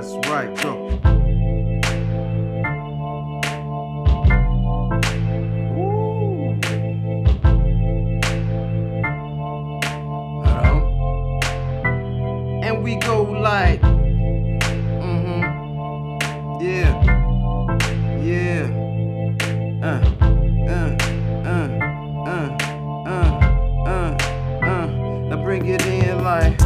That's right, go. Woo. Hold on. And we go like, yeah, yeah, now bring it in like.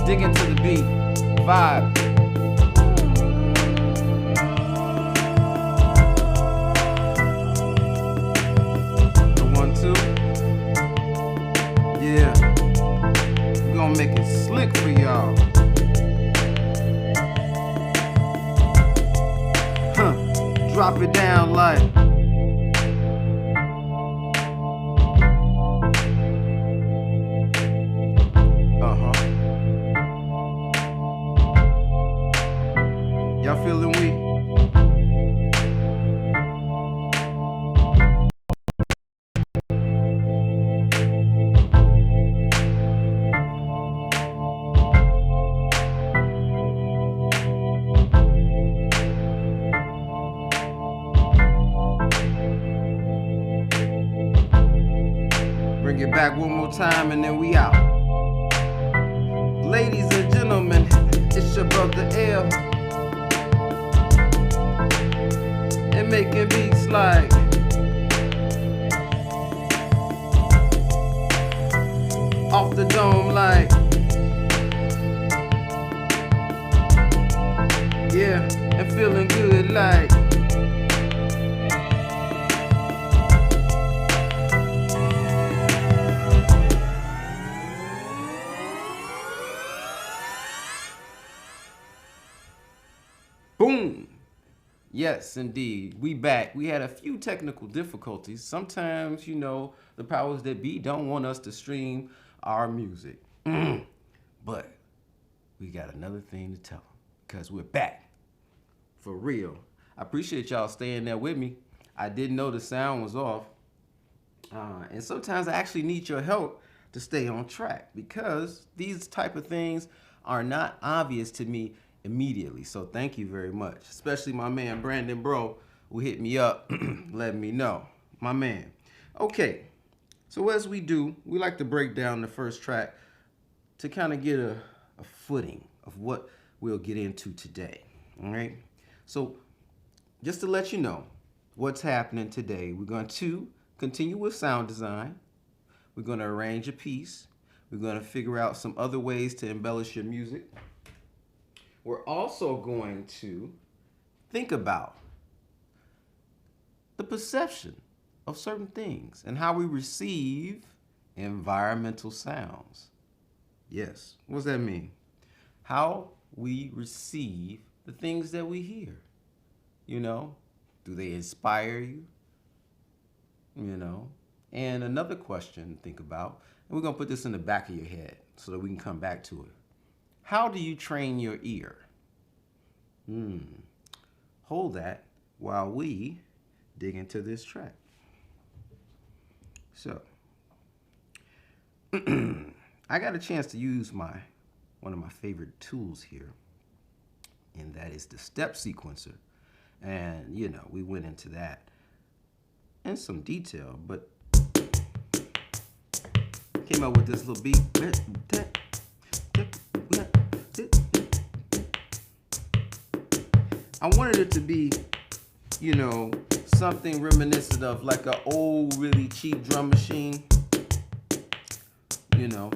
Dig into the beat, vibe. The 1, 2. Yeah. We're gonna make it slick for y'all. Drop it down like. Y'all feeling weak? Bring it back one more time and then we out. Ladies and gentlemen, it's your brother L. And making beats like off the dome like, yeah, and feeling good like. Boom. Yes, indeed. We back. We had a few technical difficulties. Sometimes, you know, the powers that be don't want us to stream our music. But we got another thing to tell them because we're back. For real. I appreciate y'all staying there with me. I didn't know the sound was off. And sometimes I actually need your help to stay on track because these type of things are not obvious to me immediately. So thank you very much, especially my man Brandon Bro who hit me up letting me know. My man. Okay, so as we do, we like to break down the first track to kind of get a footing of what we'll get into today. All right, so just to let you know what's happening today, we're going to continue with sound design. We're going to arrange a piece. We're going to figure out some other ways to embellish your music. We're also going to think about the perception of certain things and how we receive environmental sounds. Yes, what does that mean? How we receive the things that we hear. You know, do they inspire you? You know, and another question to think about, and we're going to put this in the back of your head so that we can come back to it. How do you train your ear? Hold that while we dig into this track. So, I got a chance to use one of my favorite tools here, and that is the step sequencer. And, you know, we went into that in some detail, but came up with this little beat. I wanted it to be, you know, something reminiscent of like an old, really cheap drum machine, you know.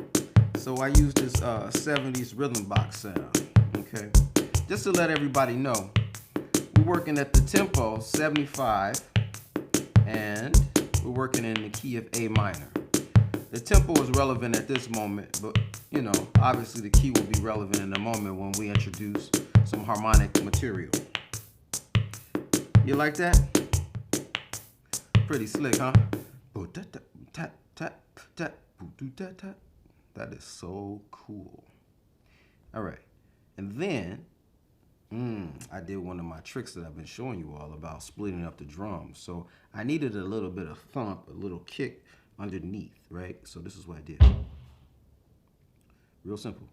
So I used this 70s rhythm box sound, okay? Just to let everybody know, we we're working at the tempo 75, and we're working in the key of A minor. The tempo is relevant at this moment, but you know, obviously the key will be relevant in a moment when we introduce some harmonic material. You like that? Pretty slick, huh? That is so cool. All right, and then I did one of my tricks that I've been showing you all about splitting up the drums. So I needed a little bit of thump, a little kick underneath, right? So this is what I did. Real simple.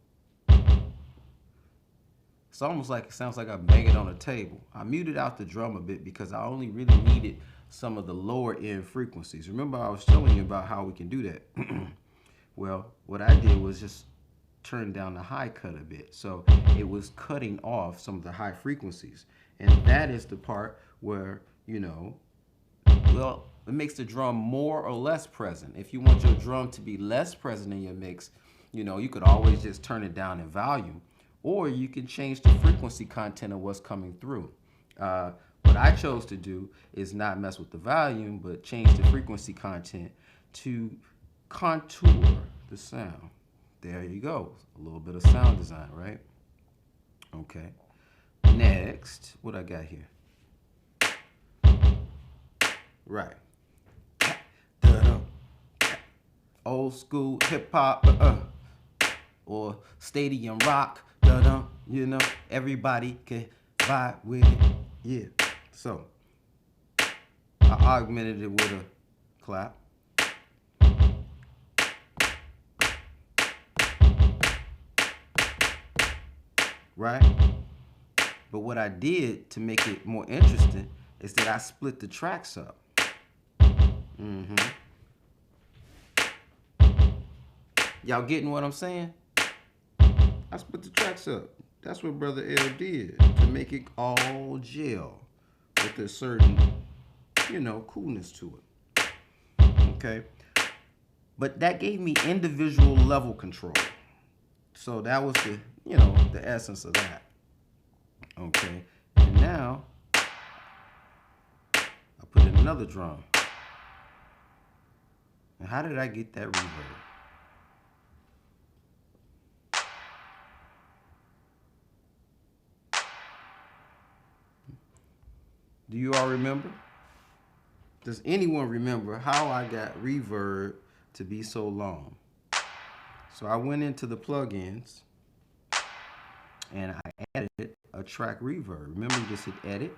It's almost like, it sounds like I'm banging on a table. I muted out the drum a bit because I only really needed some of the lower end frequencies. Remember I was telling you about how we can do that. Well, what I did was just turn down the high cut a bit. So it was cutting off some of the high frequencies. And that is the part where, you know, well, it makes the drum more or less present. If you want your drum to be less present in your mix, you know, you could always just turn it down in volume, or you can change the frequency content of what's coming through. What I chose to do is not mess with the volume, but change the frequency content to contour the sound. There you go. A little bit of sound design, right? Okay. Next, what I got here? Right. Old school hip hop, or stadium rock, you know, everybody can vibe with it. Yeah. So I augmented it with a clap. Right? But what I did to make it more interesting is that I split the tracks up. Y'all getting what I'm saying? I split the tracks up. That's what Brother L did to make it all gel with a certain, you know, coolness to it. Okay? But that gave me individual level control. So that was the, you know, the essence of that. Okay, and now I put in another drum. And how did I get that reverb? Do you all remember? Does anyone remember how I got reverb to be so long? So I went into the plugins and I added a track reverb. Remember, you just hit edit,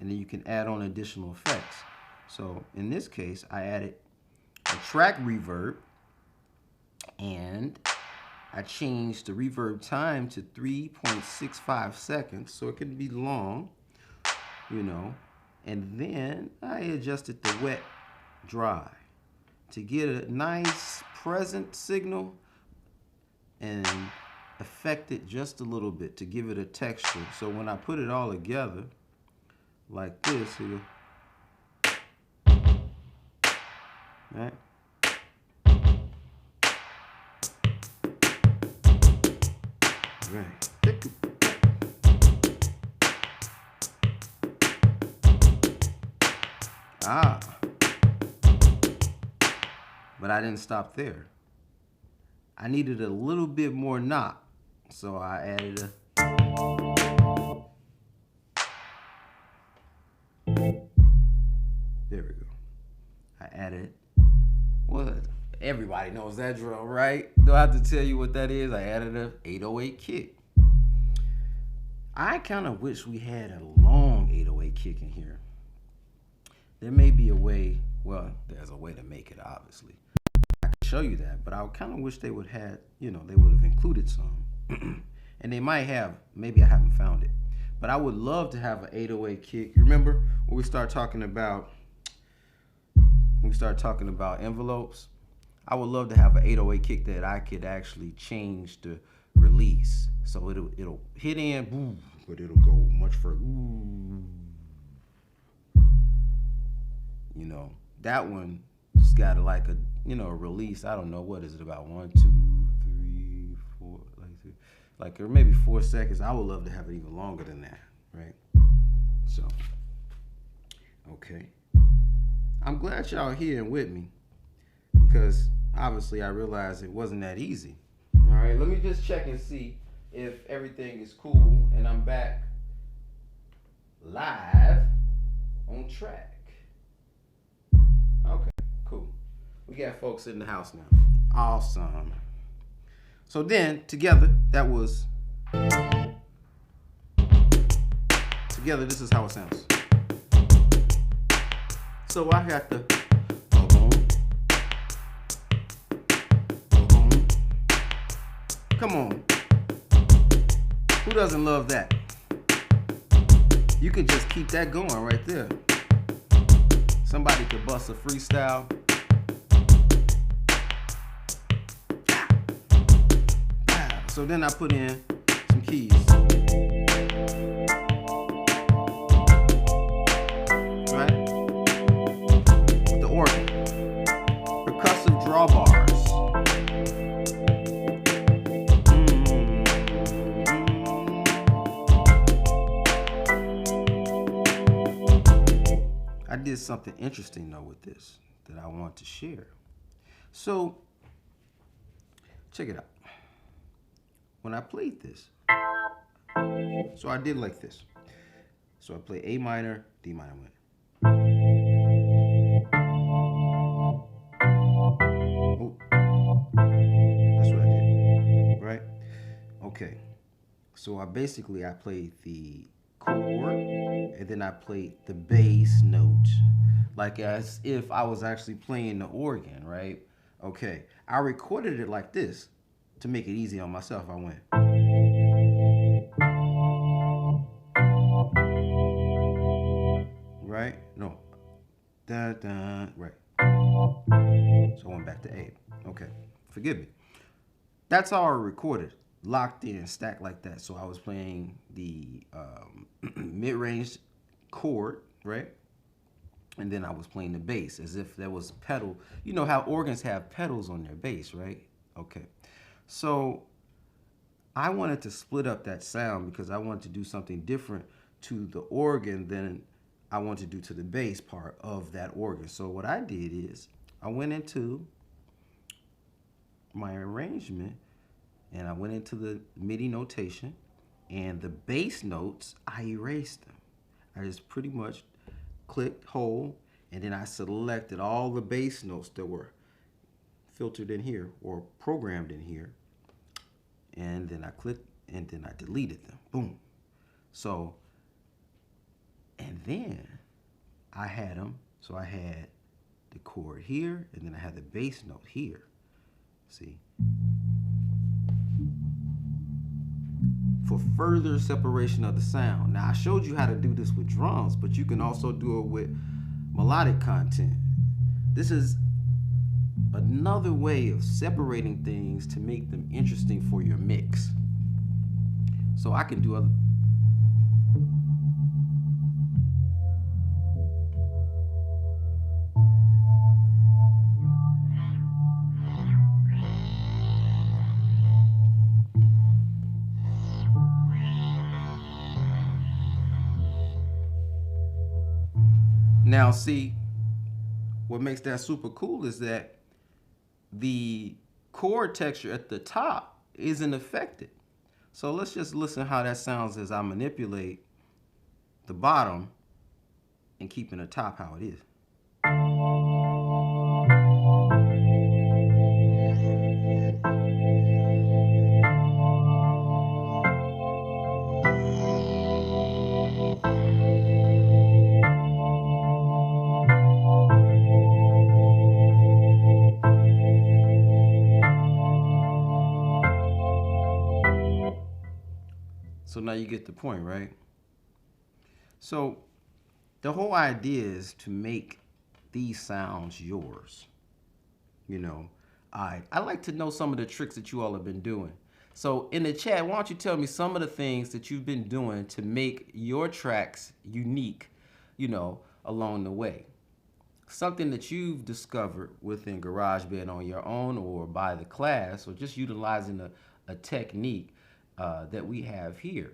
and then you can add on additional effects. So in this case, I added a track reverb, and I changed the reverb time to 3.65 seconds, so it can be long, you know. And then I adjusted the wet dry to get a nice present signal and affect it just a little bit to give it a texture. So when I put it all together like this here, right? Right. But I didn't stop there. I needed a little bit more knock, so I added a. There we go. I added, well, everybody knows that drum, right? Don't have to tell you what that is. I added a 808 kick. I kind of wish we had a long 808 kick in here. There may be a way, well, there's a way to make it, obviously. I can show you that, but I kind of wish they would have, you know, they would have included some. And they might have, maybe I haven't found it. But I would love to have an 808 kick. Remember when we start talking about envelopes? I would love to have an 808 kick that I could actually change the release. So it'll hit in, boom, but it'll go much further. You know, that one just got like a, you know, a release. I don't know, what is it, about 1, 2, 3, 4, like or maybe 4 seconds. I would love to have it even longer than that, right? So, okay. I'm glad y'all here and with me because obviously I realized it wasn't that easy. All right, let me just check and see if everything is cool and I'm back live on track. Okay, cool. We got folks in the house now. Awesome. So then together, together, this is how it sounds. So I got the come on. Who doesn't love that? You can just keep that going right there. Somebody could bust a freestyle. So then I put in some keys. Right? With the organ. Percussive drawbars. I did something interesting though with this that I want to share. So, check it out. When I played this, so I did like this. So I played A minor, D minor, went. Oh, that's what I did, right? Okay. So I played the chord, and then I played the bass note, like as if I was actually playing the organ, right? Okay. I recorded it like this to make it easy on myself. I went. Right? No. Da, da, right. So I went back to A. Okay. Forgive me. That's all I recorded. Locked in, stacked like that. So I was playing the mid-range chord, right? And then I was playing the bass as if there was a pedal. You know how organs have pedals on their bass, right? Okay. So I wanted to split up that sound because I wanted to do something different to the organ than I want to do to the bass part of that organ. So what I did is I went into my arrangement and I went into the MIDI notation, and the bass notes, I erased them. I just pretty much clicked hold, and then I selected all the bass notes that were filtered in here or programmed in here, and then I clicked and then I deleted them. Boom. So, and then I had them. So I had the chord here, and then I had the bass note here. See? For further separation of the sound. Now I showed you how to do this with drums, but you can also do it with melodic content. This is another way of separating things to make them interesting for your mix. So I can do other. Now see, what makes that super cool is that the chord texture at the top isn't affected. So let's just listen how that sounds as I manipulate the bottom and keeping the top how it is. So now you get the point, right? So the whole idea is to make these sounds yours. You know, I like to know some of the tricks that you all have been doing. So in the chat, why don't you tell me some of the things that you've been doing to make your tracks unique, you know, along the way. Something that you've discovered within GarageBand on your own or by the class or just utilizing a technique that we have here.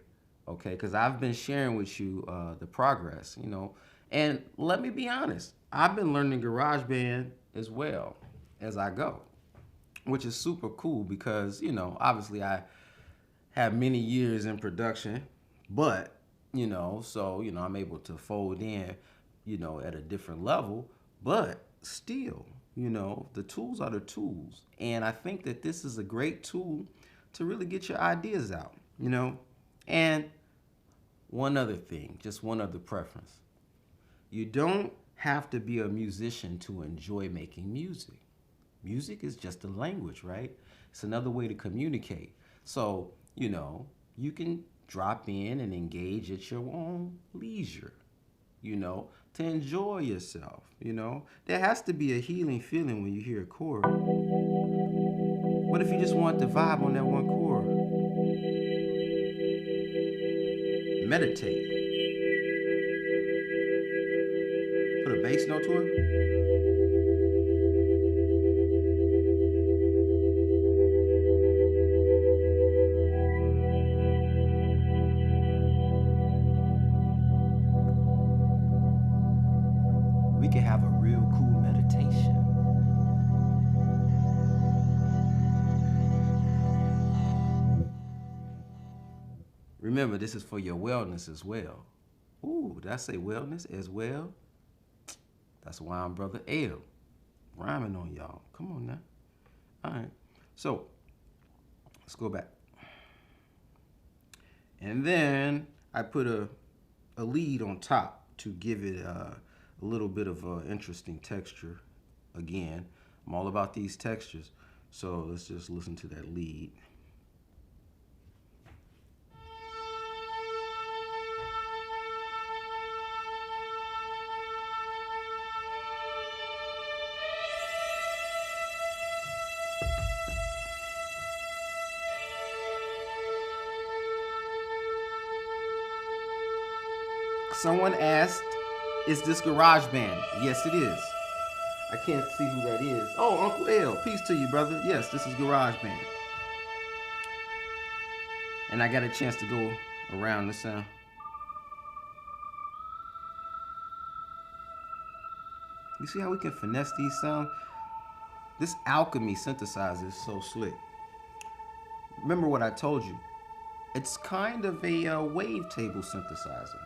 okay? Because I've been sharing with you the progress, you know. And let me be honest, I've been learning GarageBand as well as I go, which is super cool because, you know, obviously I have many years in production, but, you know, so, you know, I'm able to fold in, you know, at a different level, but still, you know, the tools are the tools. And I think that this is a great tool to really get your ideas out, you know. And one other thing, just one other preference. You don't have to be a musician to enjoy making music. Music is just a language, right? It's another way to communicate. So, you know, you can drop in and engage at your own leisure, you know, to enjoy yourself, you know. There has to be a healing feeling when you hear a chord. What if you just want to vibe on that one chord? Meditate. Put a bass note to it. We can have a real cool meditation. Remember, this is for your wellness as well. Ooh, did I say wellness as well? That's why I'm Brother L. Rhyming on y'all. Come on now. All right. So, let's go back. And then I put a lead on top to give it a little bit of an interesting texture. Again, I'm all about these textures. So let's just listen to that lead. Someone asked, is this GarageBand? Yes, it is. I can't see who that is. Oh, Uncle L. Peace to you, brother. Yes, this is GarageBand. And I got a chance to go around the sound. You see how we can finesse these sounds? This alchemy synthesizer is so slick. Remember what I told you. It's kind of a wavetable synthesizer.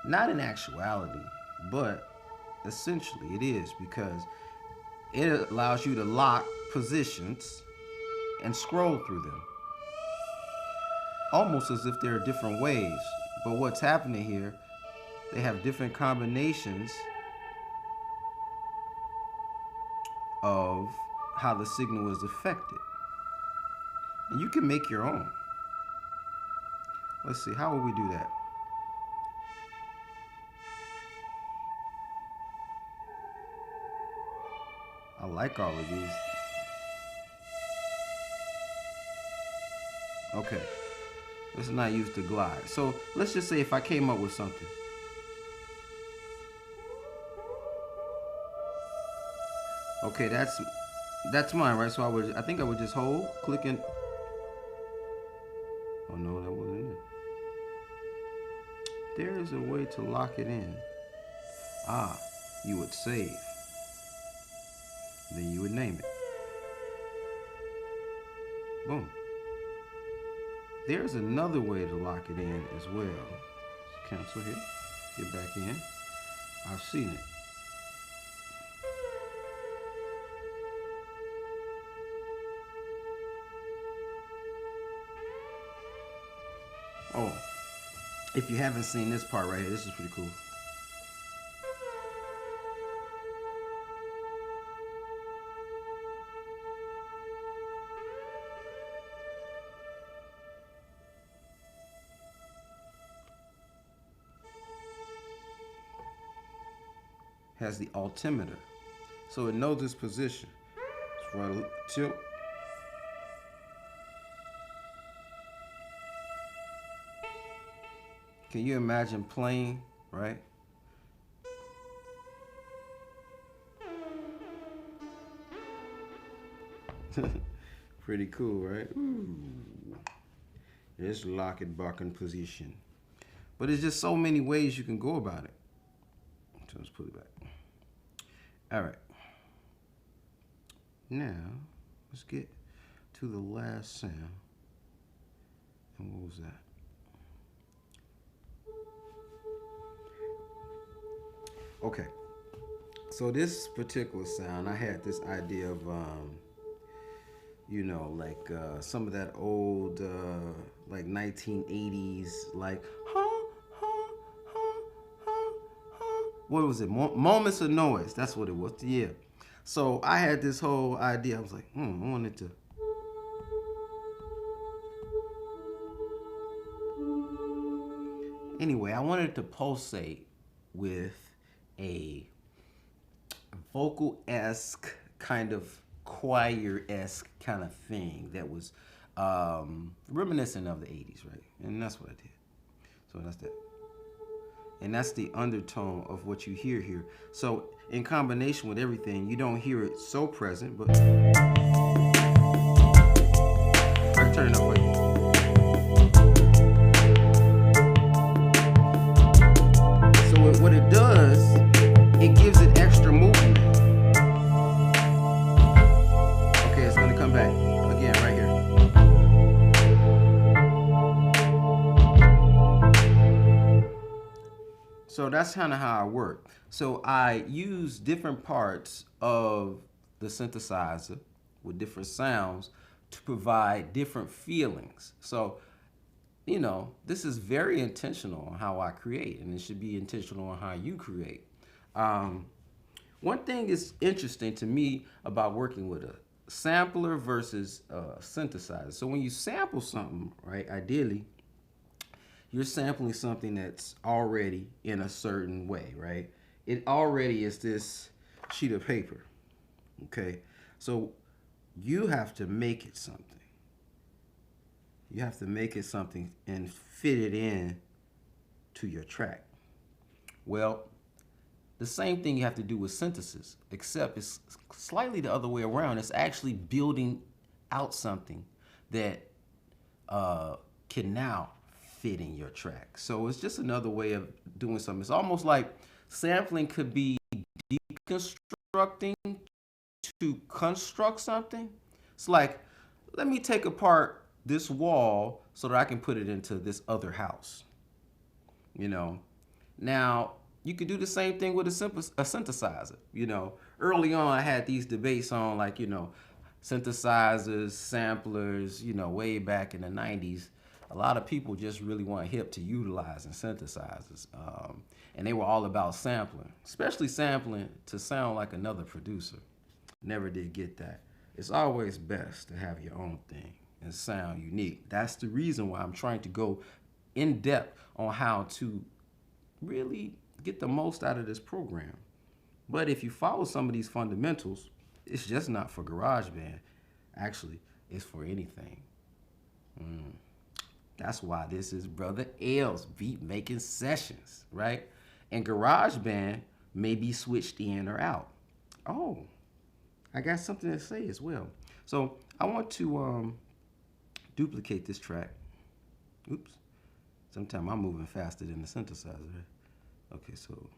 Not in actuality, but essentially it is because it allows you to lock positions and scroll through them. Almost as if there are different waves. But what's happening here, they have different combinations of how the signal is affected. And you can make your own. Let's see, how will we do that? I like all of these. Okay, let's not use the glide. So let's just say if I came up with something. Okay, that's mine, right? So I think I would just hold, click and, oh no, that wasn't it. There is a way to lock it in. Ah, you would save. Then you would name it. Boom. There's another way to lock it in as well. Let's cancel here, get back in. I've seen it. Oh, if you haven't seen this part right here, this is pretty cool. Has the altimeter, so it knows its position. It's right tilt. Can you imagine playing, right? Pretty cool, right? Ooh. It's lock and barking position. But there's just so many ways you can go about it. So let's put it back. All right. Now, let's get to the last sound. And what was that? Okay. So this particular sound, I had this idea of, like some of that old, like 1980s, like, what was it? Moments of Noise. That's what it was. Yeah. So I had this whole idea. I was like, I wanted to. Anyway, I wanted to pulsate with a vocal-esque kind of choir-esque kind of thing that was reminiscent of the 80s, right? And that's what I did. So that's that. And that's the undertone of what you hear here. So in combination with everything, you don't hear it so present, but I can turn it up. So what it does, it gives it extra movement. Okay, it's gonna come back again right here. So that's kind of how I work. So I use different parts of the synthesizer with different sounds to provide different feelings. So, this is very intentional on how I create, and it should be intentional on how you create. One thing is interesting to me about working with a sampler versus a synthesizer. So when you sample something, right, ideally, you're sampling something that's already in a certain way, right? It already is this sheet of paper, okay? So you have to make it something. You have to make it something and fit it in to your track. Well, the same thing you have to do with synthesis, except it's slightly the other way around. It's actually building out something that can now fit in your track. So it's just another way of doing something. It's almost like sampling could be deconstructing to construct something. It's like, let me take apart this wall so that I can put it into this other house. Now, you could do the same thing with a synthesizer. Early on I had these debates on synthesizers, samplers, way back in the 90s. A lot of people just really weren't hip to utilizing synthesizers. And they were all about sampling, especially sampling to sound like another producer. Never did get that. It's always best to have your own thing and sound unique. That's the reason why I'm trying to go in depth on how to really get the most out of this program. But if you follow some of these fundamentals, it's just not for GarageBand. Actually, it's for anything. That's why this is Brother L's beat making sessions, right? And GarageBand may be switched in or out. Oh, I got something to say as well. So I want to duplicate this track. Oops. Sometimes I'm moving faster than the synthesizer. Okay, so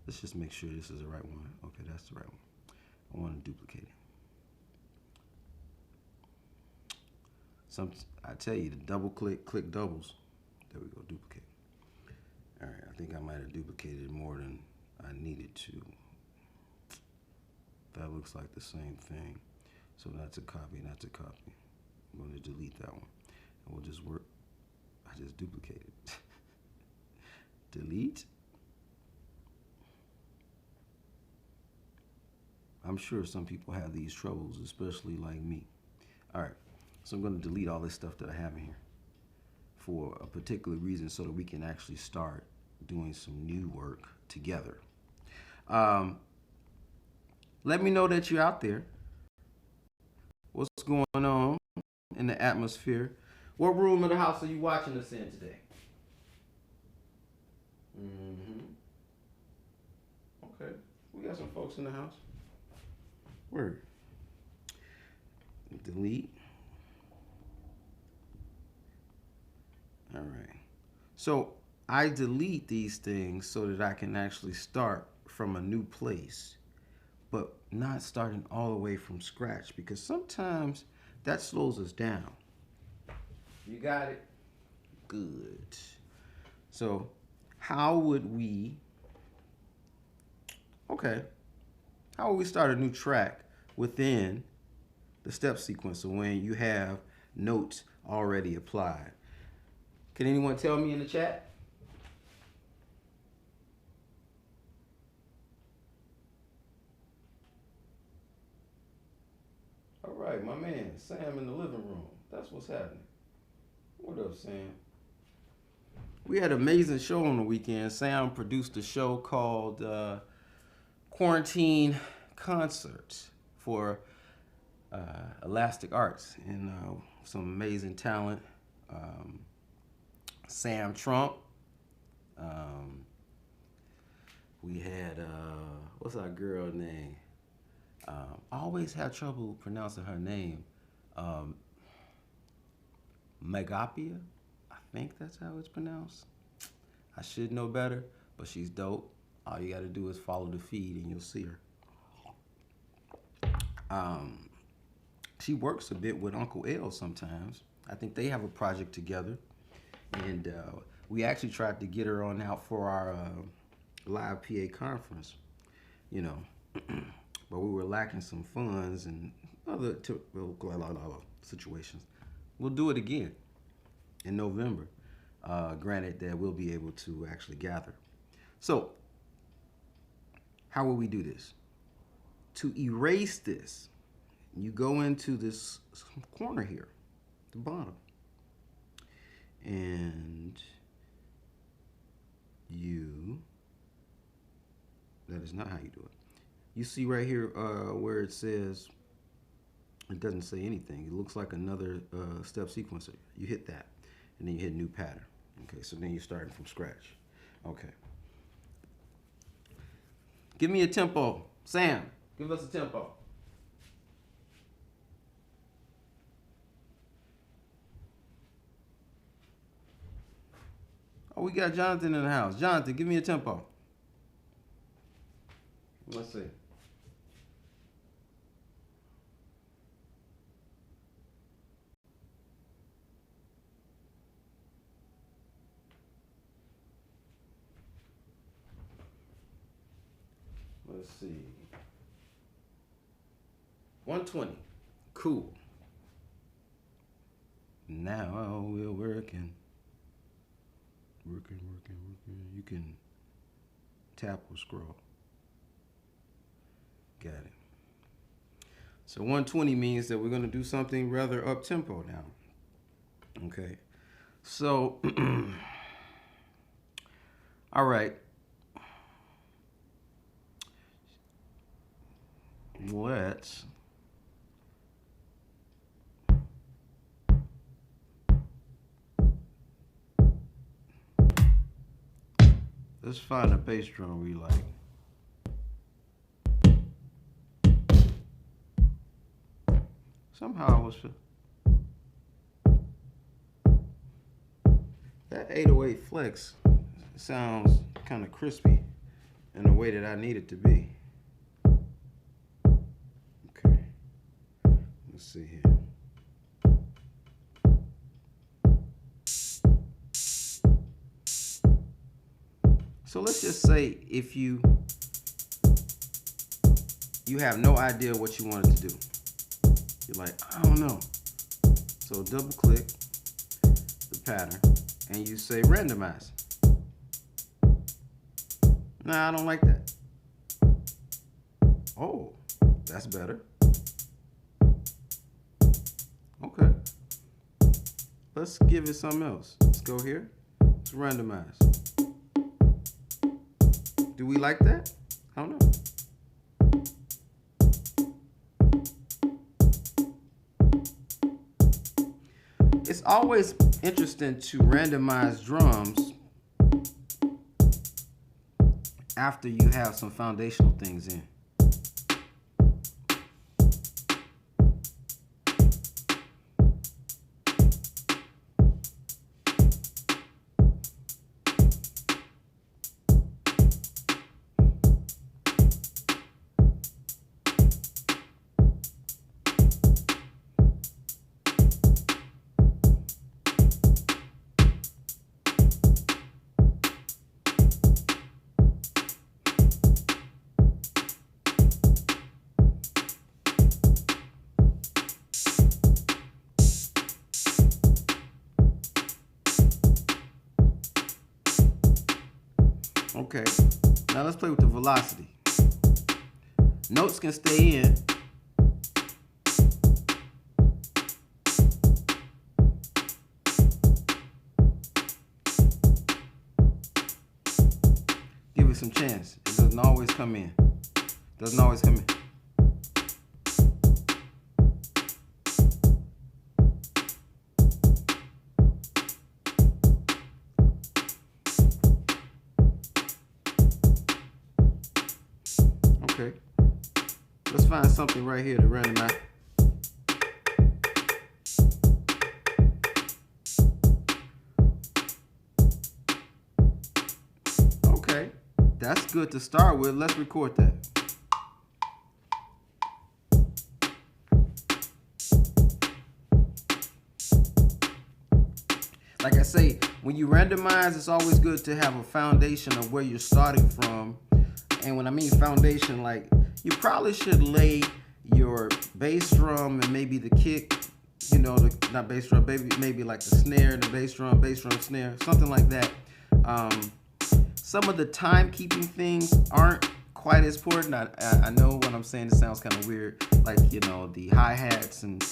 let's just make sure this is the right one. Okay, that's the right one. I want to duplicate it. I tell you, the double click doubles. There we go, duplicate. All right, I think I might have duplicated more than I needed to. That looks like the same thing. So that's a copy, that's a copy. I'm going to delete that one. And we'll just work. I just duplicated. Delete. I'm sure some people have these troubles, especially like me. All right, so I'm going to delete all this stuff that I have in here for a particular reason so that we can actually start doing some new work together. Let me know that you're out there. What's going on in the atmosphere? What room of the house are you watching us in today? Okay, we got some folks in the house. Word. Delete. All right. So I delete these things so that I can actually start from a new place, but not starting all the way from scratch because sometimes that slows us down. You got it? Good. So, how would we, okay, how would we start a new track within the step sequence of when you have notes already applied? Can anyone tell me in the chat? All right, my man, Sam in the living room. That's what's happening. What up, Sam? We had an amazing show on the weekend. Sam produced a show called Quarantine Concerts for Elastic Arts and some amazing talent. Sam Trump. We had, what's our girl name? I always have trouble pronouncing her name. Megapia? I think that's how it's pronounced. I should know better, but she's dope. All you gotta do is follow the feed and you'll see her. She works a bit with Uncle L sometimes. I think they have a project together. And we actually tried to get her on out for our live PA conference, you know. But we were lacking some funds and other situations. We'll do it again in November, granted that we'll be able to actually gather. So, how will we do this? To erase this, you go into this corner here, the bottom, and that is not how you do it. You see right here where it says, it doesn't say anything. It looks like another step sequencer. You hit that, and then you hit new pattern. Okay, so then you're starting from scratch. Okay. Give me a tempo. Sam, give us a tempo. Oh, we got Jonathan in the house. Jonathan, give me a tempo. Let's see. Let's see. 120. Cool. Now we're working. Working. You can tap or scroll. Got it. So 120 means that we're going to do something rather up tempo now. Okay. So, all right. Let's find a bass drum we like. Somehow I was that 808 flex sounds kind of crispy in the way that I need it to be. Okay, let's see here. So let's just say if you have no idea what you want it to do. You're like, I don't know. So double click the pattern and you say randomize. Nah, I don't like that. Oh, that's better. Okay. Let's give it something else. Let's go here. Let's randomize. Do we like that? I don't know. It's always interesting to randomize drums after you have some foundational things in. I, 1 Okay. Now let's play with the velocity. Notes can stay in. Give it some chance. It doesn't always come in. Doesn't always come in. Okay. Let's find something right here to randomize. Okay. That's good to start with. Let's record that. Like I say, when you randomize, it's always good to have a foundation of where you're starting from. And when I mean foundation, like you probably should lay your bass drum and maybe the kick, you know, not bass drum, maybe like the snare, the bass drum, snare, something like that. Some of the timekeeping things aren't quite as important. I know what I'm saying, it sounds kind of weird, like, you know, the hi-hats and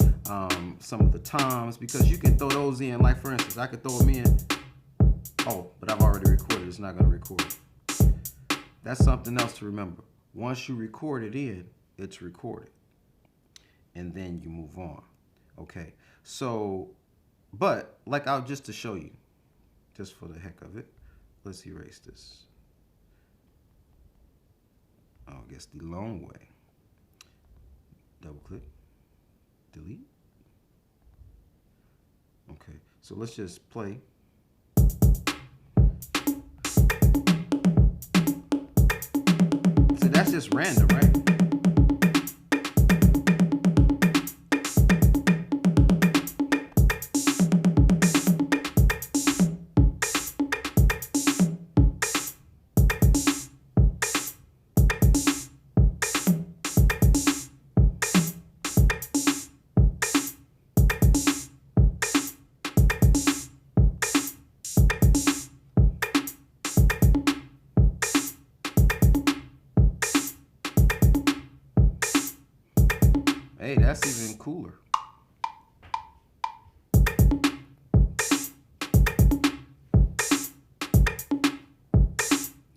some of the toms, because you can throw those in. Like, for instance, I could throw them in. Oh, but I've already recorded. It's not going to record. That's something else to remember. Once you record it in, it's recorded. And then you move on. Okay. So, but, like, just to show you, just for the heck of it, let's erase this. I guess the long way. Double click. Delete. Okay, so let's just play. So that's just random, right? Hey, that's even cooler.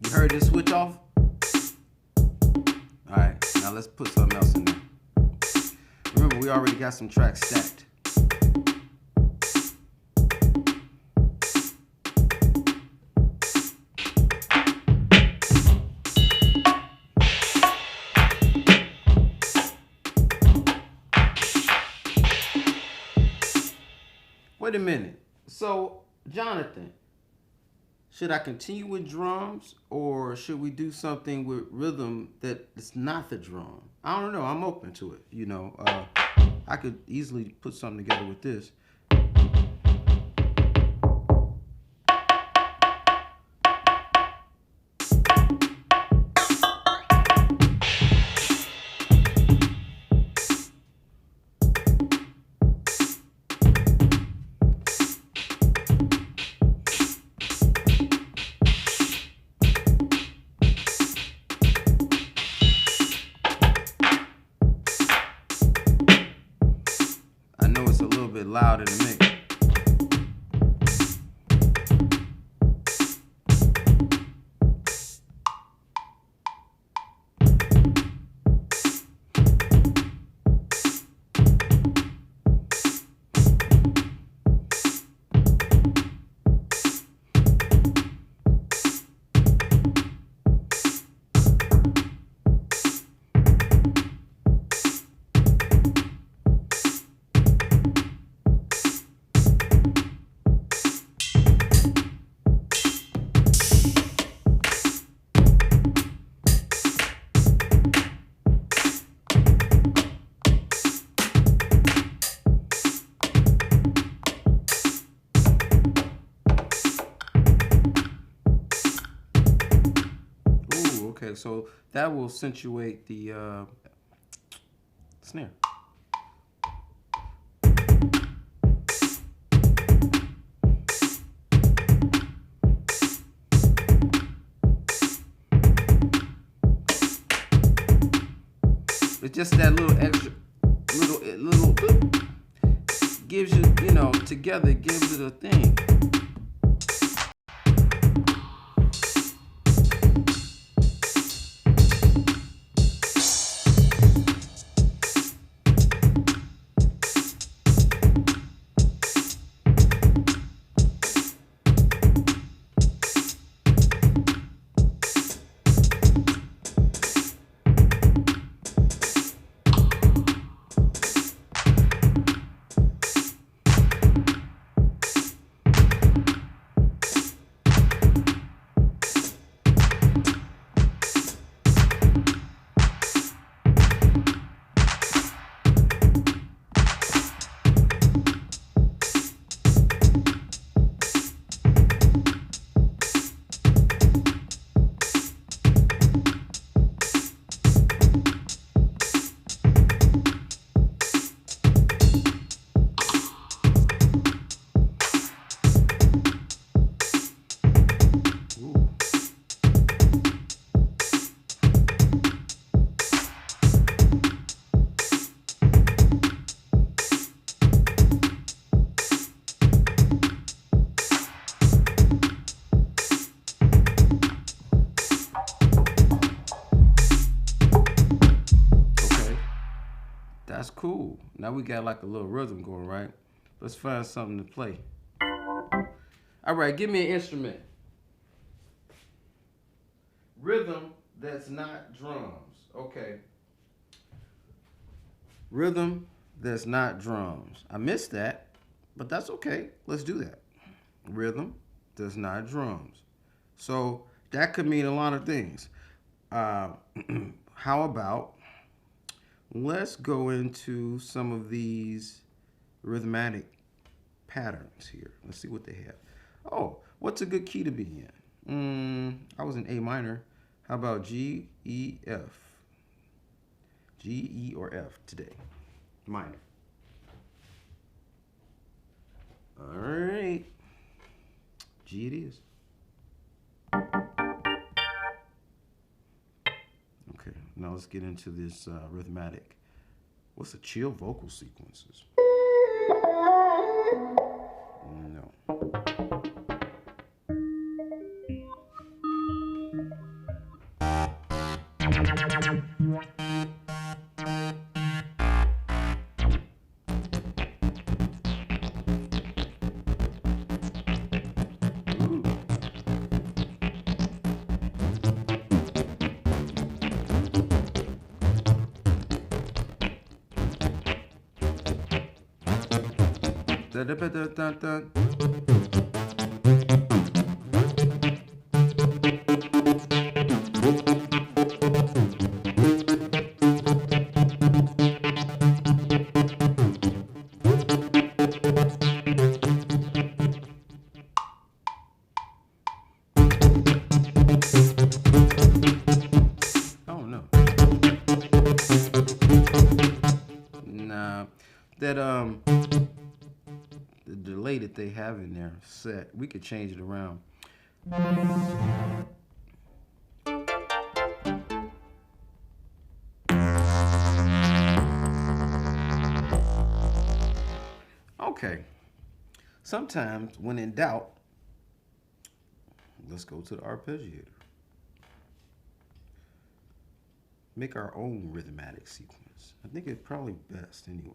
You heard this switch off? Alright, now let's put something else in there. Remember, we already got some tracks stacked. Wait a minute. So, Jonathan, should I continue with drums or should we do something with rhythm that is not the drum? I don't know. I'm open to it. You know, I could easily put something together with this. Loud in the mix. Okay, so that will accentuate the snare. It's just that little extra, little gives you, together it gives it a thing. That's cool. Now we got like a little rhythm going, right? Let's find something to play. All right, give me an instrument. Rhythm that's not drums. Okay. Rhythm that's not drums. I missed that, but that's okay. Let's do that. Rhythm that's not drums. So that could mean a lot of things. How about let's go into some of these rhythmic patterns here. Let's see what they have. Oh, what's a good key to be in? I was in A minor. How about G, E, F? G, E, or F today? Minor. All right. G it is. Okay, now let's get into this rhythmic. What's the chill vocal sequences? No. Da, da, da, da, da. Oh no. Nah. That the delay that they have in there set, we could change it around. Okay. Sometimes when in doubt, let's go to the arpeggiator. Make our own rhythmic sequence. I think it's probably best anyway.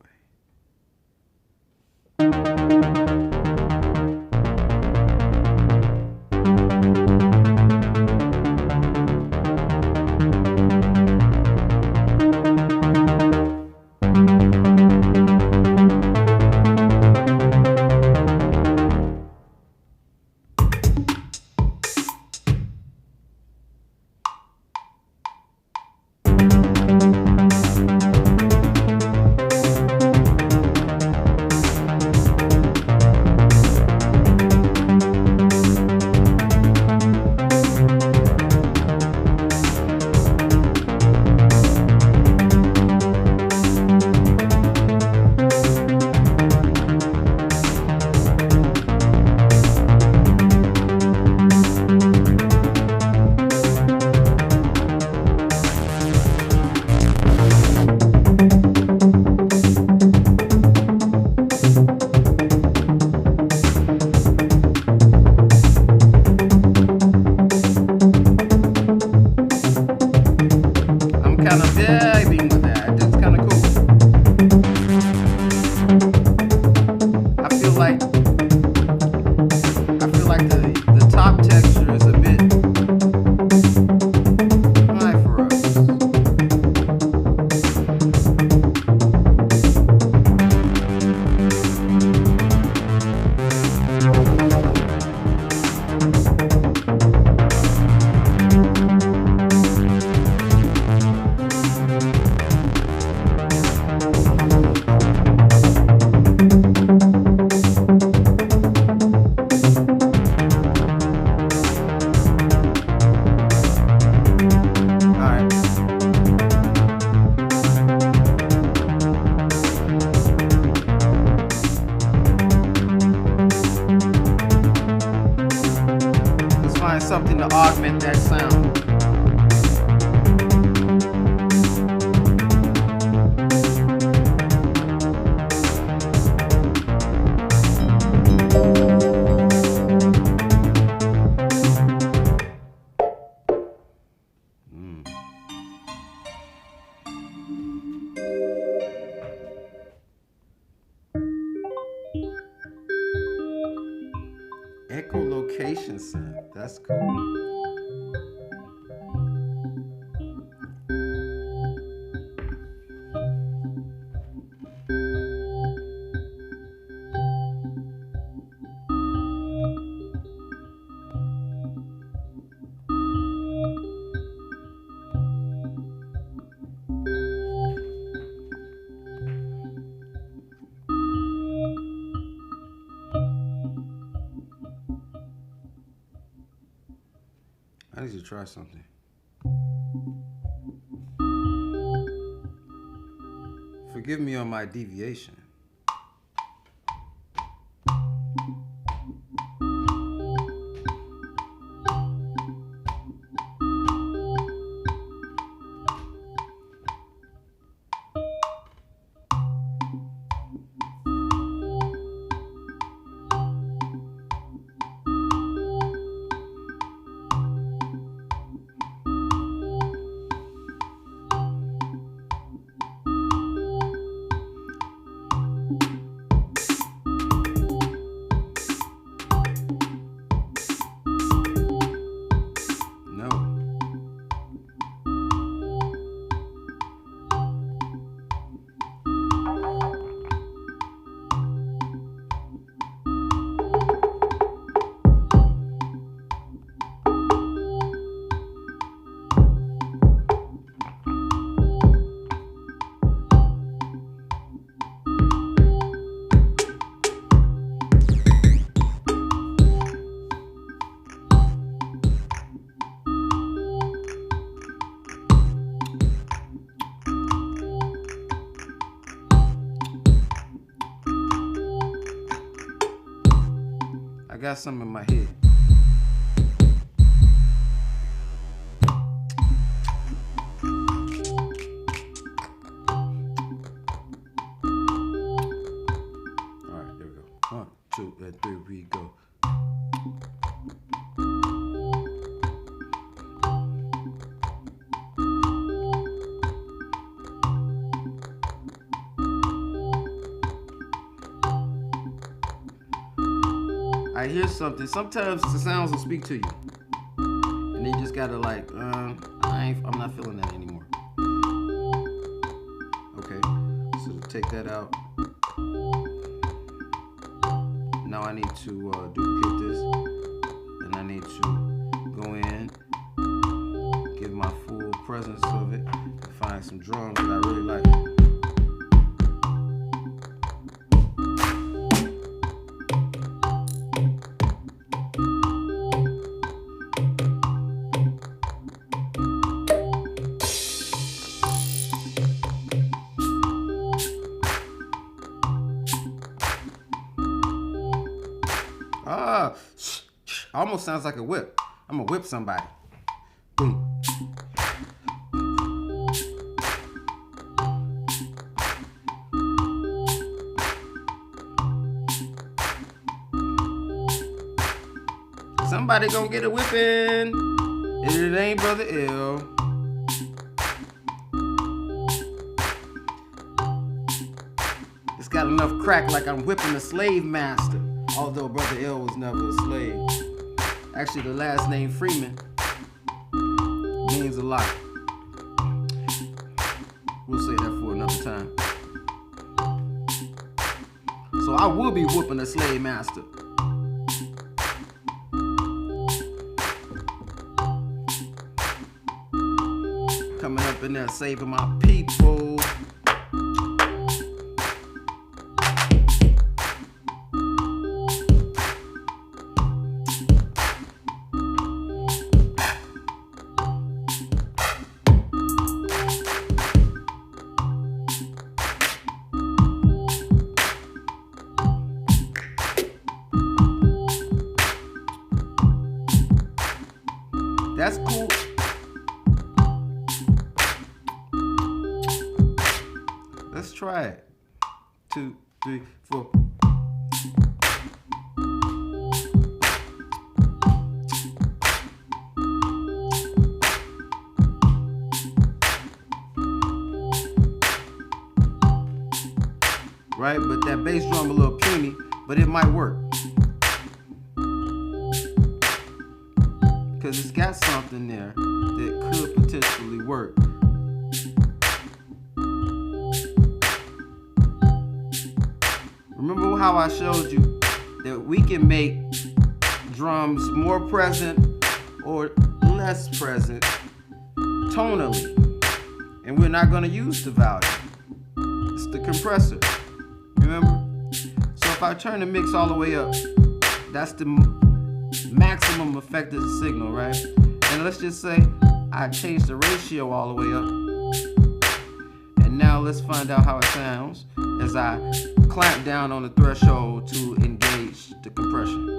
something to augment that sound. Echolocation synth. That's cool. I need to try something. Forgive me on my deviation. I got something in my head. All right, there we go. 1, 2, and 3, we go. I hear something. Sometimes the sounds will speak to you, and you just gotta like, I'm not feeling that anymore. Okay, so take that out. Now I need to duplicate this, and I need to go in, give my full presence of it, and find some drums that I really like. Almost sounds like a whip. I'm gonna whip somebody. Boom. Somebody gonna get a whipping. It ain't Brother L. It's got enough crack like I'm whipping a slave master. Although Brother L was never a slave. Actually, the last name Freeman means a lot. We'll say that for another time. So I will be whooping a slave master. Coming up in there saving my people. That's cool. Let's try it. 2, 3, 4. Right, but that bass drum a little puny, but it might work. Because it's got something there that could potentially work. Remember how I showed you that we can make drums more present or less present tonally, and we're not going to use the volume. It's the compressor. Remember? So if I turn the mix all the way up, that's the maximum effect of the signal, right? And let's just say I change the ratio all the way up. And now let's find out how it sounds as I clamp down on the threshold to engage the compression.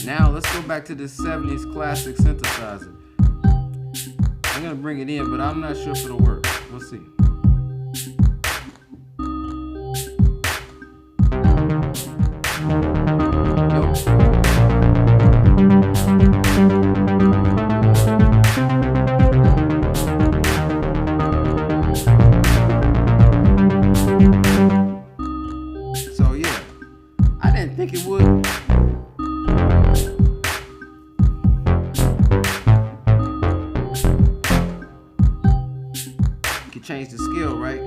Now let's go back to this 70s classic synthesizer. I'm gonna bring it in, but I'm not sure if it'll work. We'll see. So yeah, I didn't think it would. Change the scale, right?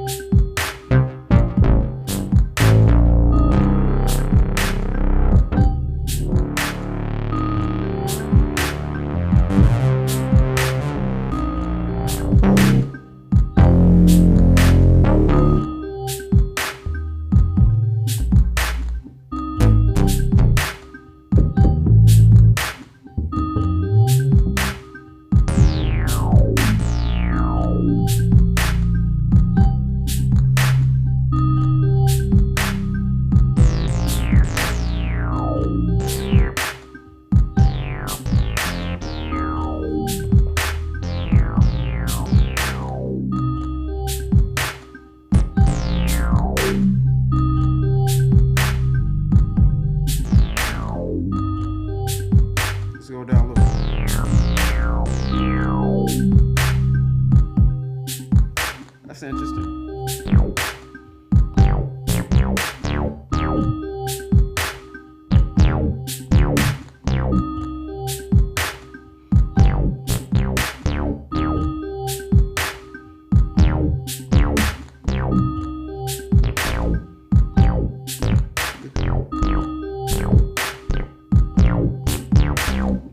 Go down a little. That's interesting.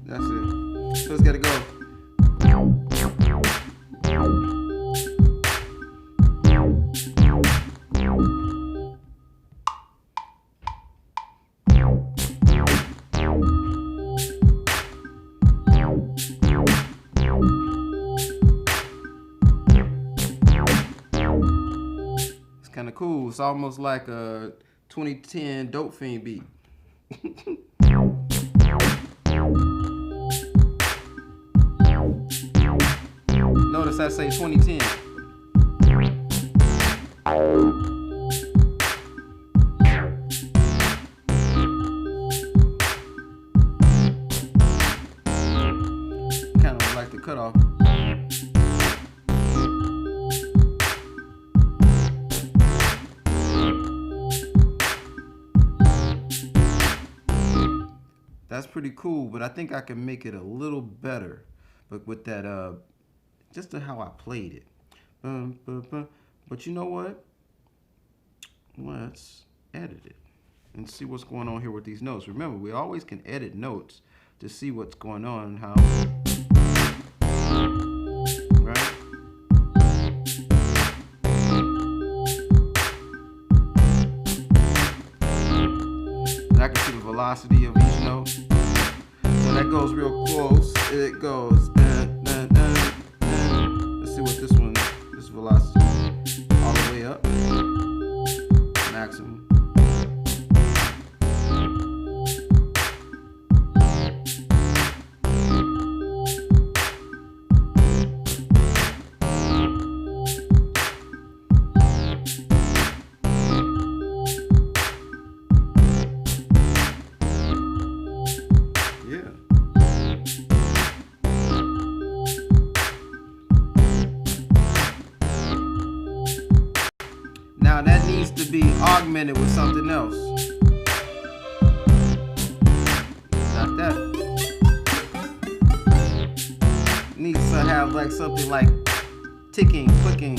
That's it. So it's gotta go. It's kind of cool. It's almost like a 2010 Dope Fiend beat. Notice I say 2010. Kind of like the cutoff. That's pretty cool, but I think I can make it a little better. But with that, just how I played it. But you know what? Let's edit it and see what's going on here with these notes. Remember, we always can edit notes to see what's going on, how, right? And I can see the velocity of each note. So that goes real close. It goes. Let's see what this velocity, all the way up, maximum. Now that needs to be augmented with something else. Not that. Needs to have like something like ticking, clicking.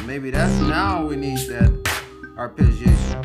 Maybe that's now we need that arpeggiation.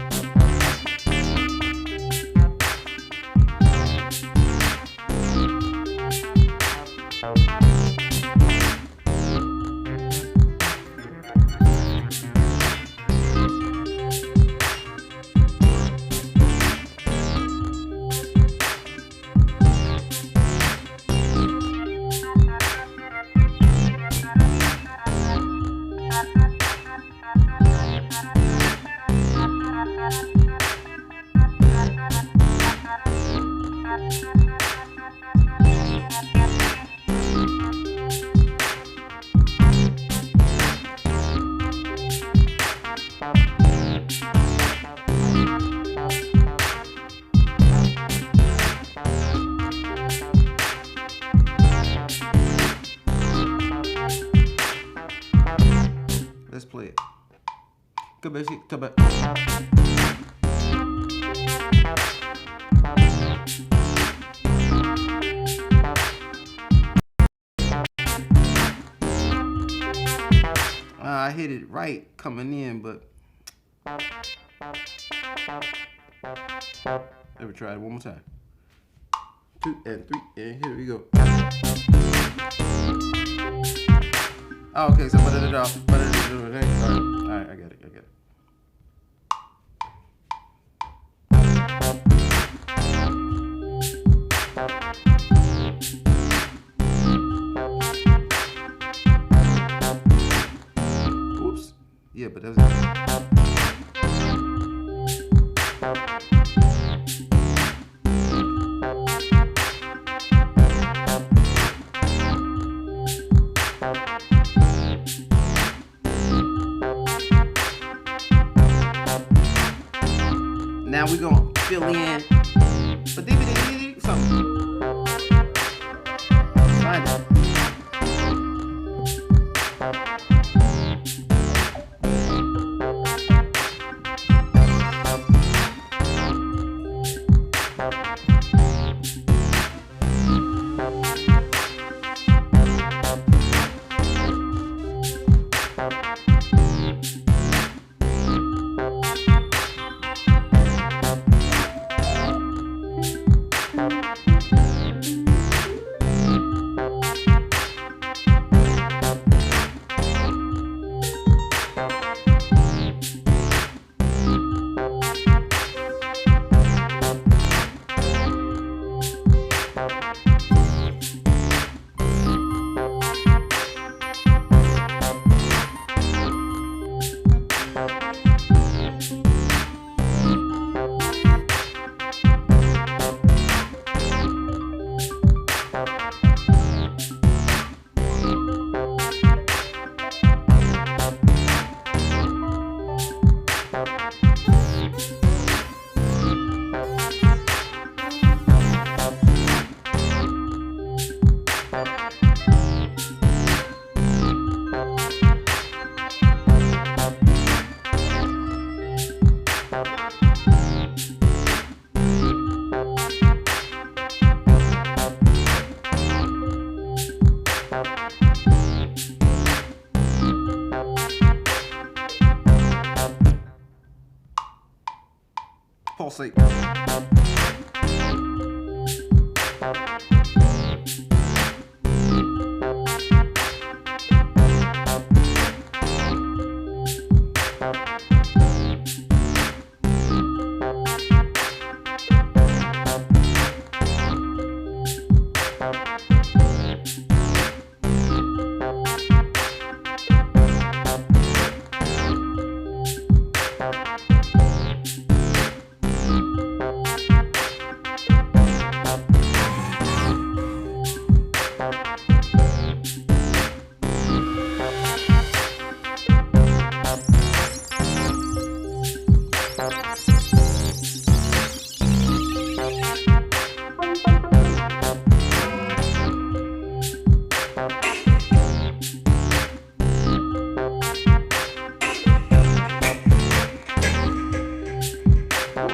Let's play it. I hit it right coming in, but let me try it one more time. 2 and 3, and here we go. Oh, okay, so Alright, I get it. Oops. Yeah, but that was Now we're gonna fill in something. Find it.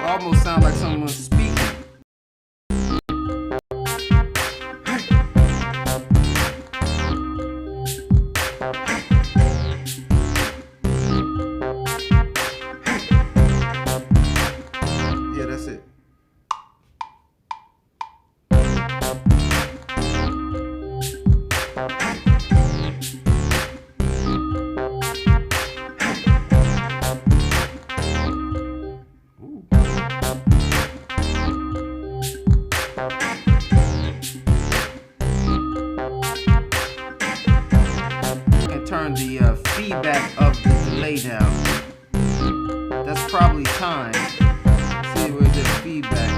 Almost sound like someone speaking. Yeah, that's it. Turn the feedback of the delay down. That's probably time. See where there's feedback.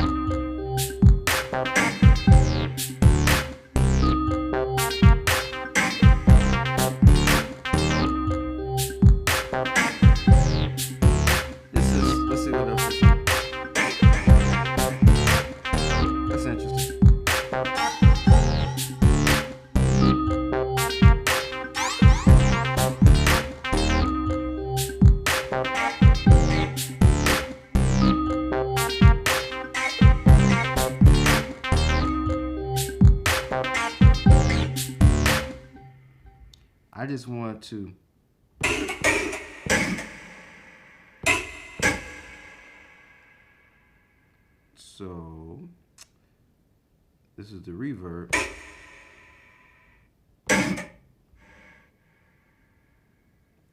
This is, let's see what else this is. That's interesting. I just want to so this is the reverb.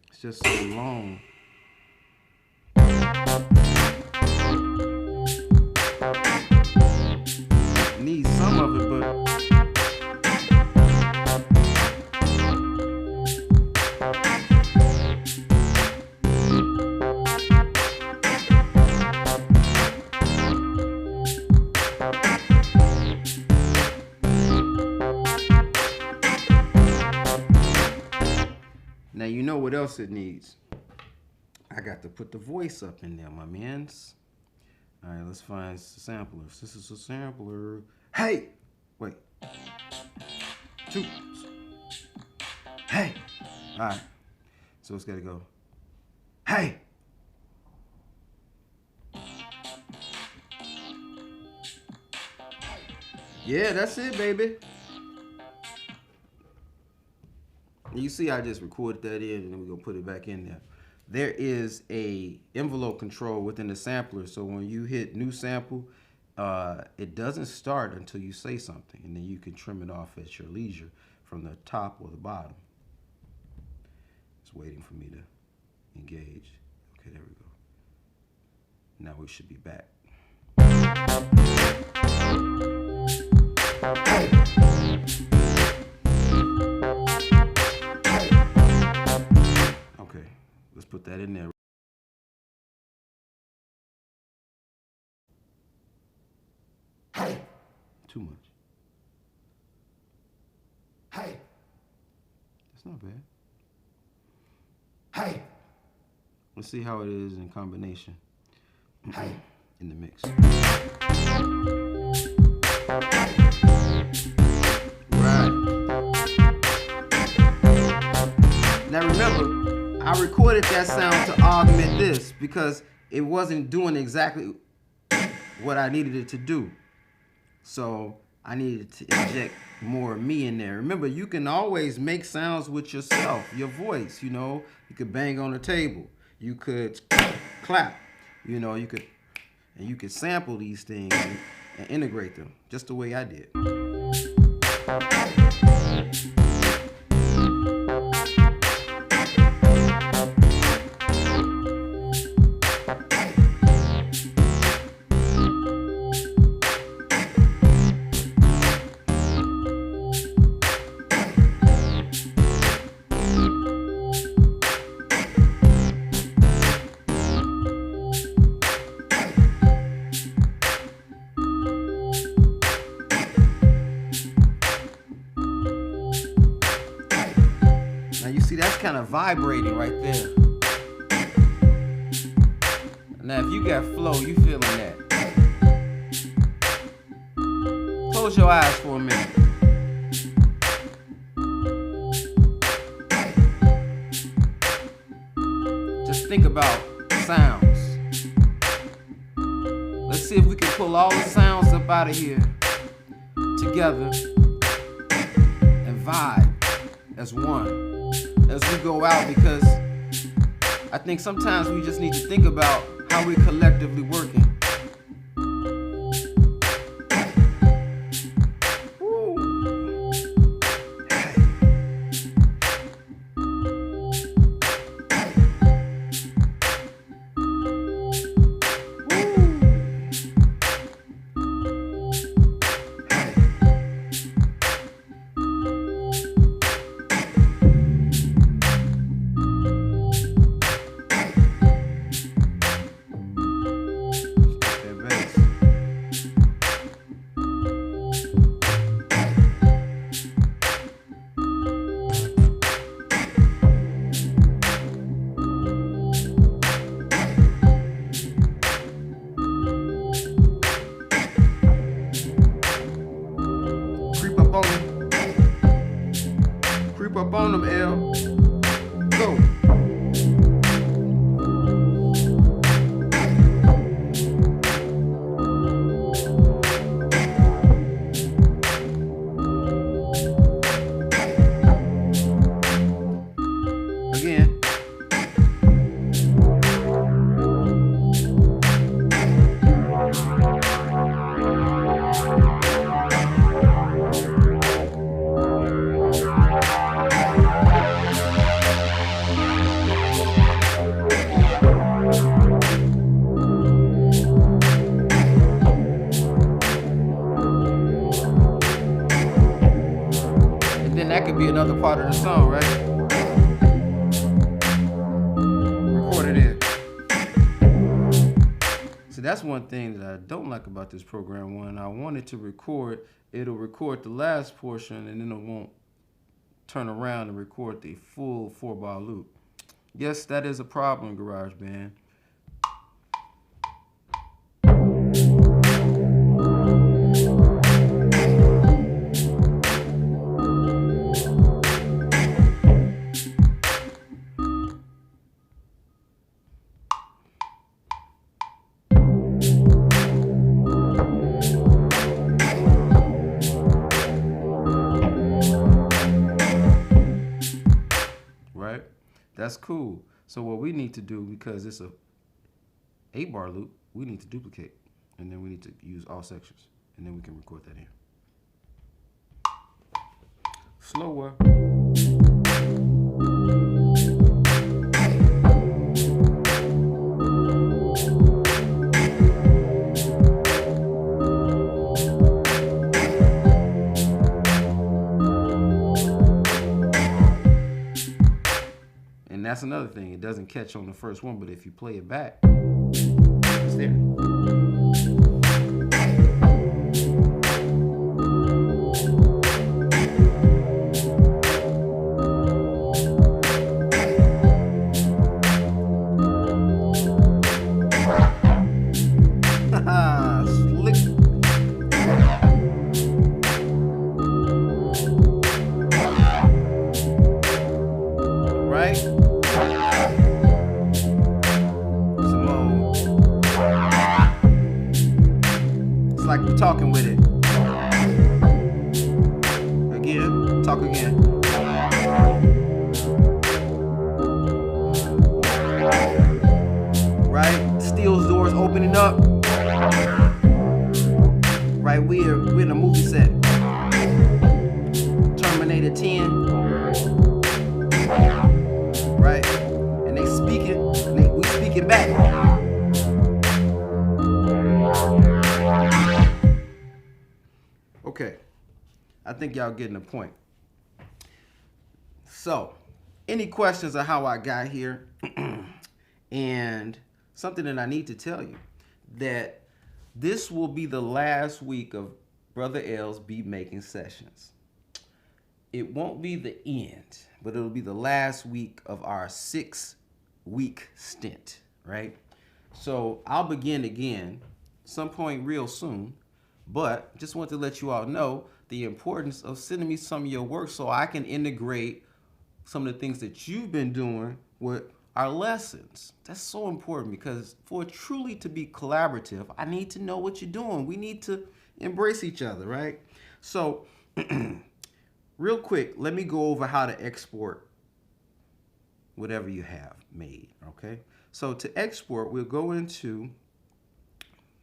It's just so long. Need some of it, but now you know what else it needs. I got to put the voice up in there, my mans. All right, let's find samplers. This is a sampler. Hey, wait. Two. Hey. All right. So it's got to go. Hey. Yeah, that's it, baby. You see, I just recorded that in, and then we're gonna put it back in there. There is a envelope control within the sampler, so when you hit new sample, it doesn't start until you say something, and then you can trim it off at your leisure from the top or the bottom. It's waiting for me to engage. Okay, there we go. Now we should be back. Okay, let's put that in there. Too much. That's not bad. Let's see how it is in combination. In the mix. Right. Now remember, I recorded that sound to augment this because it wasn't doing exactly what I needed it to do. So I needed to inject more of me in there. Remember, you can always make sounds with yourself, your voice, you know. You could bang on the table. You could clap, you know, you could, And you can sample these things and integrate them just the way I did. Now you see that's kind of vibrating right there. Now if you got flow, you feeling that. Close your eyes for a minute. Just think about sounds. Let's see if we can pull all the sounds up out of here together and vibe as one as we go out, because I think sometimes we just need to think about how we're collectively working. Creep up on them, L. Go. Again. Then that could be another part of the song, right? Record it in. So that's one thing that I don't like about this program. When I want it to record, it'll record the last portion and then it won't turn around and record the full 4-bar loop. Yes, that is a problem, GarageBand. Right? That's cool. So what we need to do, because it's a 8-bar loop, we need to duplicate. And then we need to use all sections. And then we can record that in. Slower. And that's another thing. It doesn't catch on the first one, but if you play it back, it's there. Like we're talking with it. Again, talk again. Right? Steel's doors opening up. Right, we're in a movie set. Terminator 10. Right? And they speaking, and we speaking back. Okay. I think y'all getting the point. So, any questions on how I got here? And something that I need to tell you, that this will be the last week of Brother L's beat making sessions. It won't be the end, but it'll be the last week of our 6-week stint, right? So I'll begin again some point real soon, but just want to let you all know the importance of sending me some of your work so I can integrate some of the things that you've been doing with our lessons. That's so important, because for it truly to be collaborative, I need to know what you're doing. We need to embrace each other, right? So real quick, let me go over how to export whatever you have made, okay? So to export, we'll go into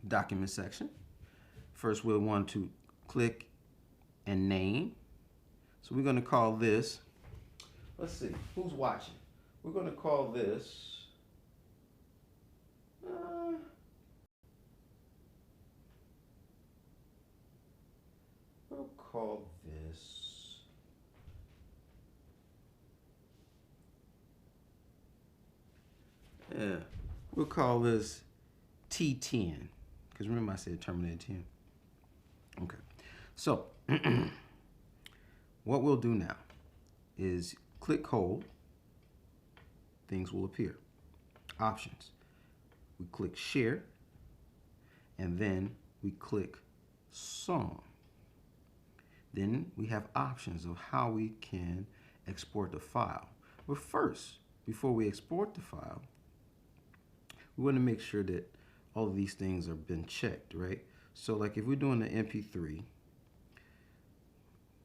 document section. First, we'll want to click and name. So we're going to call this, let's see, who's watching? We're going to call this, we'll call this, we'll call this T10, because remember I said Terminator 10. Okay, so what we'll do now is click hold, things will appear. Options, we click share, and then we click song. Then we have options of how we can export the file. But first, before we export the file, we want to make sure that all of these things have been checked, right? So like if we're doing the MP3,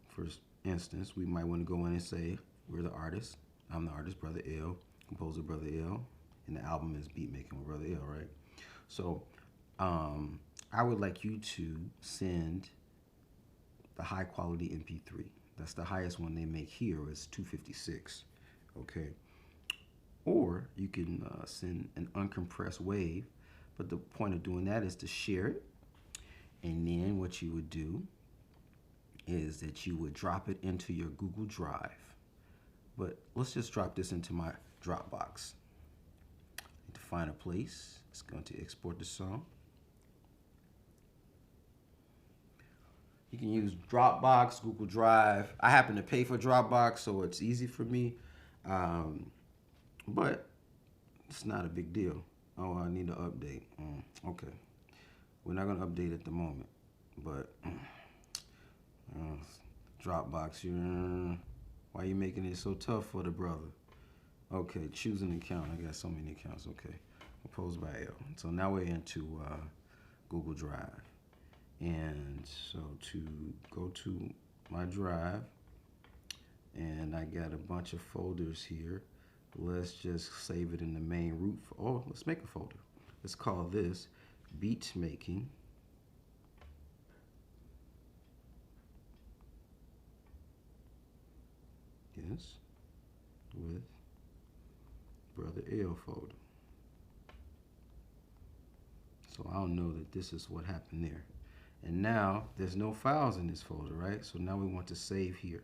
for instance, we might want to go in and say, we're the artist. I'm the artist, Brother L, composer, Brother L, and the album is Beatmaking with Brother L, right? So I would like you to send the high quality MP3. That's the highest one they make here is 256, okay? Or you can send an uncompressed wave, but the point of doing that is to share it. And then what you would do is that you would drop it into your Google Drive. But let's just drop this into my Dropbox. Need to find a place. It's going to export the song. You can use Dropbox, Google Drive. I happen to pay for Dropbox, so it's easy for me. But it's not a big deal. Oh, I need to update. Okay. We're not going to update at the moment. But Dropbox, why are you making it so tough for the brother? Okay, choose an account. I got so many accounts. Okay. Composed by L. So now we're into Google Drive. And so to go to my drive, and I got a bunch of folders here. Let's just save it in the main root. Oh, let's make a folder. Let's call this Beatmaking. Yes, with Brother L folder. So I'll know that this is what happened there. And now there's no files in this folder, right? So now we want to save here.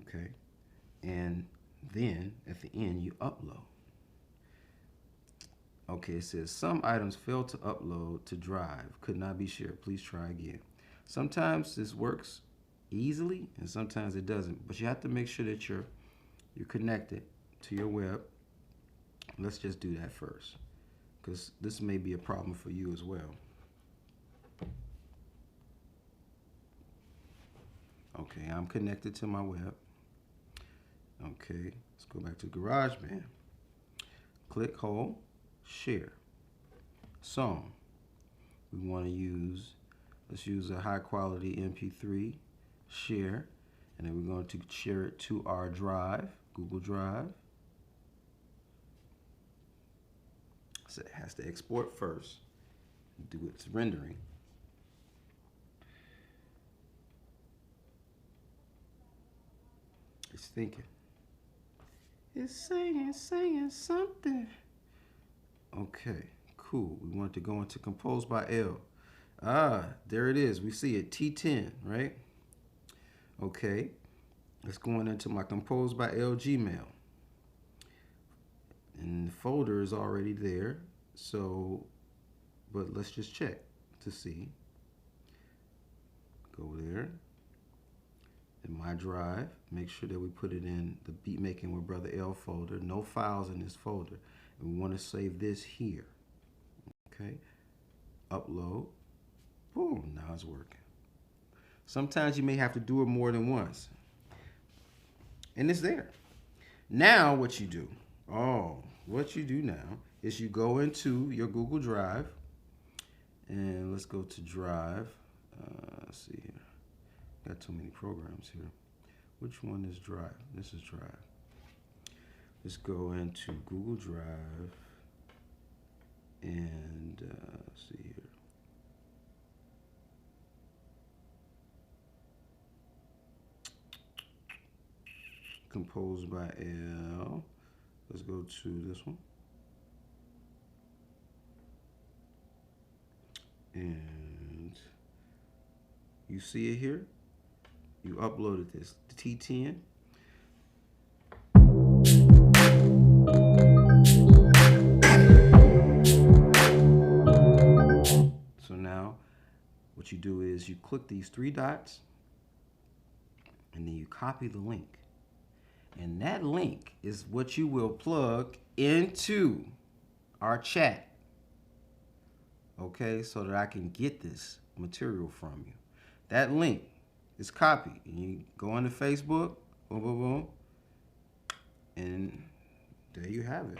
Okay. And then at the end you upload. Okay, it says some items failed to upload to drive, could not be shared. Please try again. Sometimes this works easily and sometimes it doesn't, but you have to make sure that you're connected to your web. Let's just do that first, because this may be a problem for you as well. Okay, I'm connected to my web. Okay, let's go back to GarageBand. Click hold, share, song. We want to use, let's use a high quality MP3, share, and then we're going to share it to our drive, Google Drive. So it has to export first, do its rendering. It's thinking. It's saying something. Okay, cool. We want to go into compose by L. Ah, there it is. We see it, T10, right? Okay, it's going into my compose by L Gmail. And the folder is already there. So, but let's just check to see. Go there. In my drive, make sure that we put it in the Beatmaking with Brother L folder. No files in this folder. And we want to save this here. Okay, upload. Boom, now it's working. Sometimes you may have to do it more than once. And it's there. Now what you do, what you do now is you go into your Google Drive. And let's go to Drive. Let's see here. Got too many programs here. Which one is Drive? This is Drive. Let's go into Google Drive. And let's see here. Composed by L. Let's go to this one. And you see it here. You uploaded this, the T10. So now what you do is you click these three dots and then you copy the link. And that link is what you will plug into our chat. Okay, so that I can get this material from you. That link is copied. And you go onto Facebook, boom, boom, boom, and there you have it.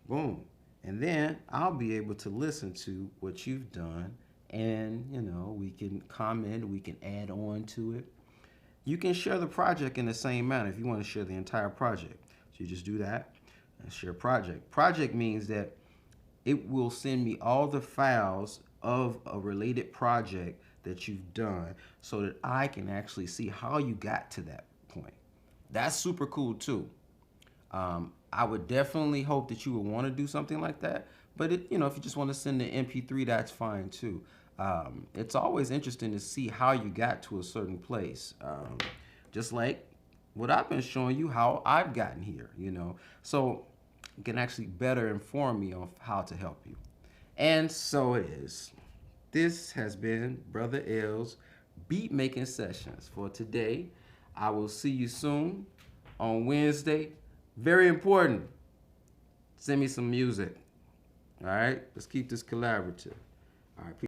Boom. And then I'll be able to listen to what you've done, and we can comment, we can add on to it. You can share the project in the same manner if you want to share the entire project. So you just do that and share project. Project means that it will send me all the files of a related project that you've done so that I can actually see how you got to that point. That's super cool too. I would definitely hope that you would want to do something like that. But if you just want to send the MP3, that's fine too. It's always interesting to see how you got to a certain place. Just like what I've been showing you, how I've gotten here, So you can actually better inform me on how to help you. And so it is. This has been Brother L's beat making sessions for today. I will see you soon on Wednesday. Very important. Send me some music. All right? Let's keep this collaborative. All right.